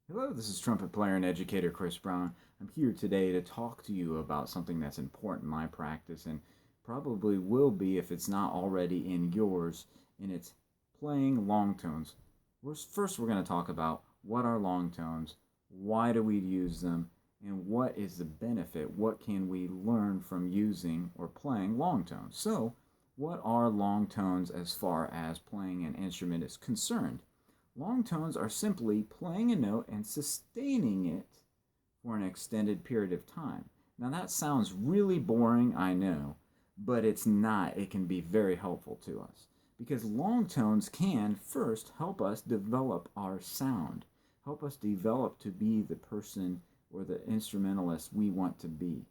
Hello, this is trumpet player and educator Chris Braun. I'm here today to talk to you about something that's important in my practice and probably will be if it's not already in yours, and it's playing long tones. First, we're going to talk about what are long tones, why do we use them, and what is the benefit? What can we learn from using or playing long tones? So, what are long tones as far as playing an instrument is concerned? Long tones are simply playing a note and sustaining it for an extended period of time. Now, that sounds really boring, I know, but it's not. It can be very helpful to us because long tones can first help us develop our sound, help us develop to be the person or the instrumentalist we want to be.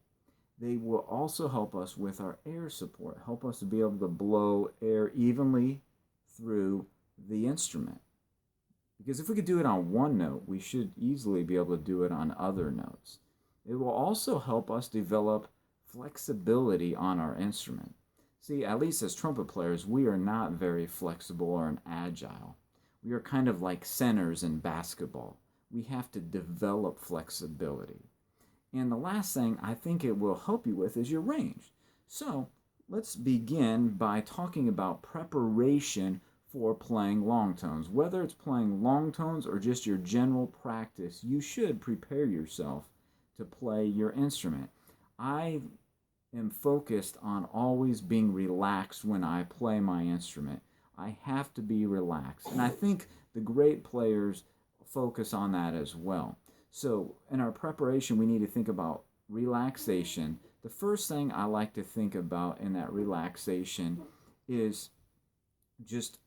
They will also help us with our air support, help us to be able to blow air evenly through the instrument. Because if we could do it on one note, we should easily be able to do it on other notes. It will also help us develop flexibility on our instrument. See, at least as trumpet players, we are not very flexible or agile. We are kind of like centers in basketball. We have to develop flexibility. And the last thing I think it will help you with is your range. So let's begin by talking about preparation for playing long tones. Whether it's playing long tones or just your general practice, you should prepare yourself to play your instrument. I am focused on always being relaxed when I play my instrument. I have to be relaxed. And I think the great players focus on that as well. So, in our preparation, we need to think about relaxation. The first thing I like to think about in that relaxation is just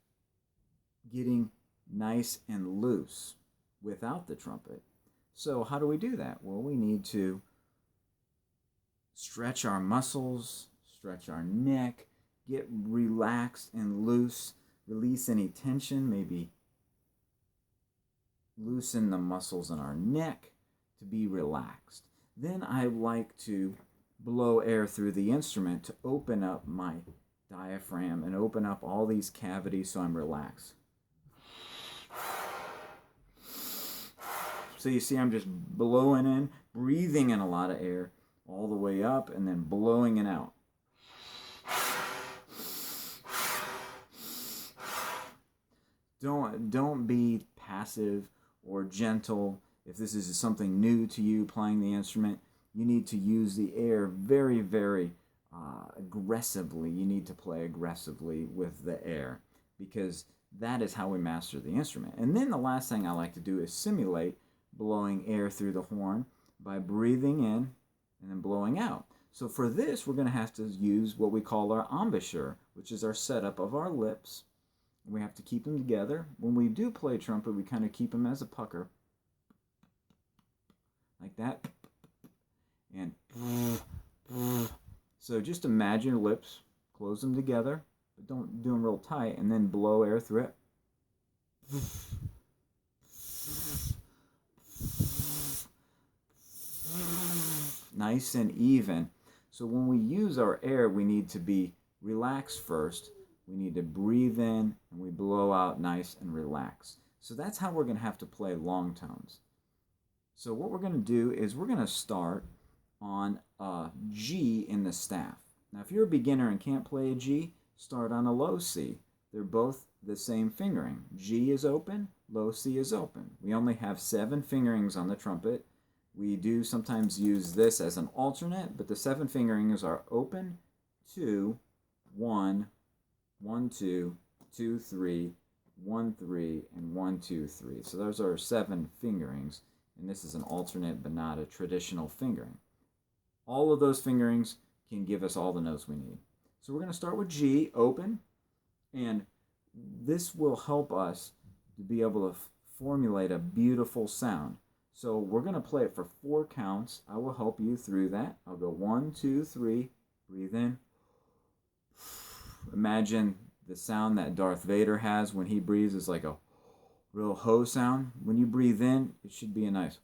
getting nice and loose without the trumpet. So, how do we do that? Well, we need to stretch our muscles, stretch our neck, get relaxed and loose, release any tension, maybe loosen the muscles in our neck to be relaxed. Then I like to blow air through the instrument to open up my diaphragm and open up all these cavities so I'm relaxed. So you see, I'm just blowing in, breathing in a lot of air all the way up, and then blowing it out. Don't be passive or gentle. If this is something new to you playing the instrument, you need to use the air very, very aggressively. You need to play aggressively with the air because that is how we master the instrument. And then the last thing I like to do is simulate blowing air through the horn by breathing in and then blowing out. So for this, we're going to have to use what we call our embouchure, which is our setup of our lips. We have to keep them together. When we do play trumpet, we kind of keep them as a pucker, like that. And so just imagine your lips, close them together, but don't do them real tight, and then blow air through it. Nice and even. So when we use our air, we need to be relaxed first. We need to breathe in and we blow out nice and relaxed. So that's how we're going to have to play long tones. So what we're going to do is we're going to start on a G in the staff. Now if you're a beginner and can't play a G, start on a low C. They're both the same fingering. G is open, low C is open. We only have 7 fingerings on the trumpet. We do sometimes use this as an alternate, but the 7 fingerings are open, 2, 1, 1, 2, 2, 3, 1, 3, and 1, 2, 3. So those are 7 fingerings, and this is an alternate but not a traditional fingering. All of those fingerings can give us all the notes we need. So we're going to start with G, open, and this will help us to be able to formulate a beautiful sound. So we're going to play it for 4 counts. I will help you through that. I'll go 1, 2, 3, breathe in. Imagine the sound that Darth Vader has when he breathes is like a real ho sound. When you breathe in, it should be a nice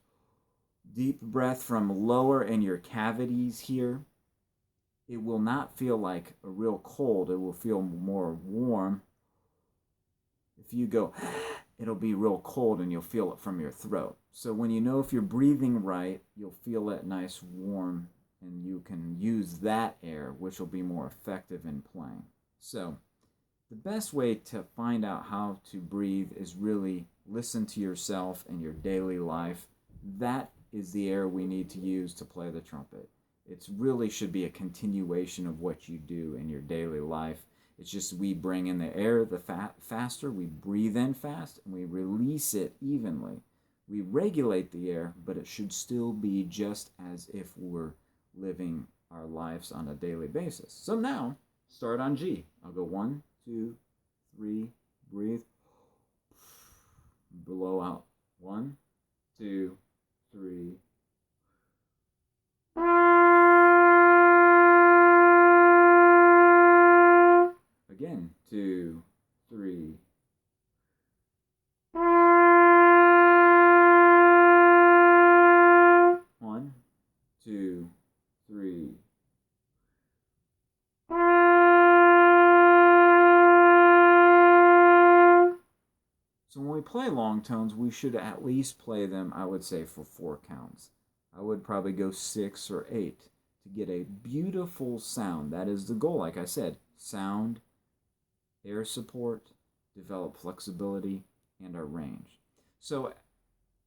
deep breath from lower in your cavities here. It will not feel like a real cold. It will feel more warm. If you go it'll be real cold and you'll feel it from your throat. So when you know if you're breathing right, you'll feel it nice warm, and you can use that air, which will be more effective in playing. So the best way to find out how to breathe is really listen to yourself and your daily life. That is the air we need to use to play the trumpet. It really should be a continuation of what you do in your daily life. It's just we bring in the air faster, we breathe in fast, and we release it evenly. We regulate the air, but it should still be just as if we're living our lives on a daily basis. So now, start on G. I'll go 1, 2, 3, breathe, blow out. 1, 2, 3. Again, 2, 3. 1, 2, 3. So when we play long tones, we should at least play them, I would say, for 4 counts. I would probably go 6 or 8 to get a beautiful sound. That is the goal, like I said. Sound, air support, develop flexibility, and our range. So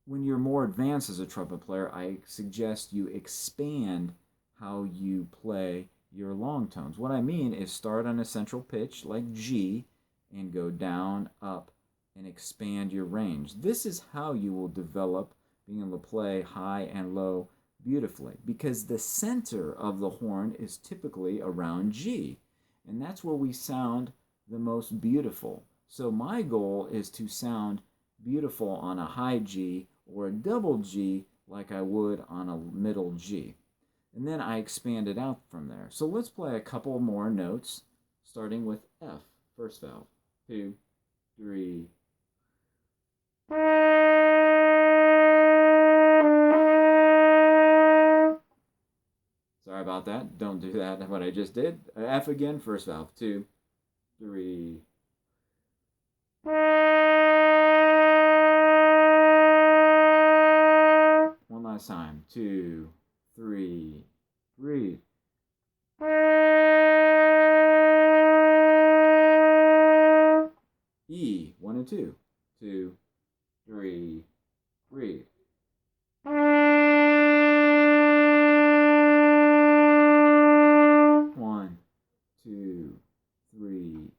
when you're more advanced as a trumpet player, I suggest you expand how you play your long tones. What I mean is start on a central pitch like G and go down, up, and expand your range. This is how you will develop being able to play high and low beautifully, because the center of the horn is typically around G, and that's where we sound the most beautiful. So my goal is to sound beautiful on a high G or a double G like I would on a middle G. And then I expand it out from there. So let's play a couple more notes, starting with F, first valve. 2, 3. Sorry about that. Don't do that, what I just did. F again, first valve. 2, 3. One last time. 2, 3. Breathe. E, 1 and 2. 2, 3. Breathe. One, 2, 3.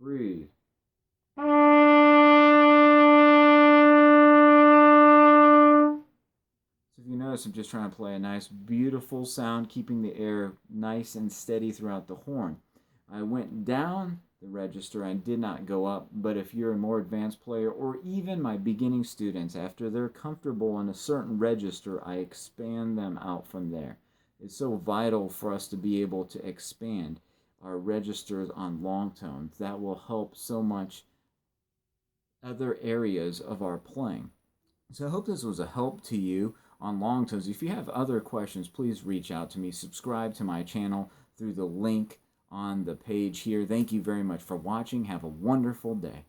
Breathe. So if you notice, I'm just trying to play a nice, beautiful sound, keeping the air nice and steady throughout the horn. I went down the register and did not go up, but if you're a more advanced player, or even my beginning students, after they're comfortable in a certain register, I expand them out from there. It's so vital for us to be able to expand our registers on long tones. That will help so much other areas of our playing. So I hope this was a help to you on long tones. If you have other questions, please reach out to me. Subscribe to my channel through the link on the page here. Thank you very much for watching. Have a wonderful day.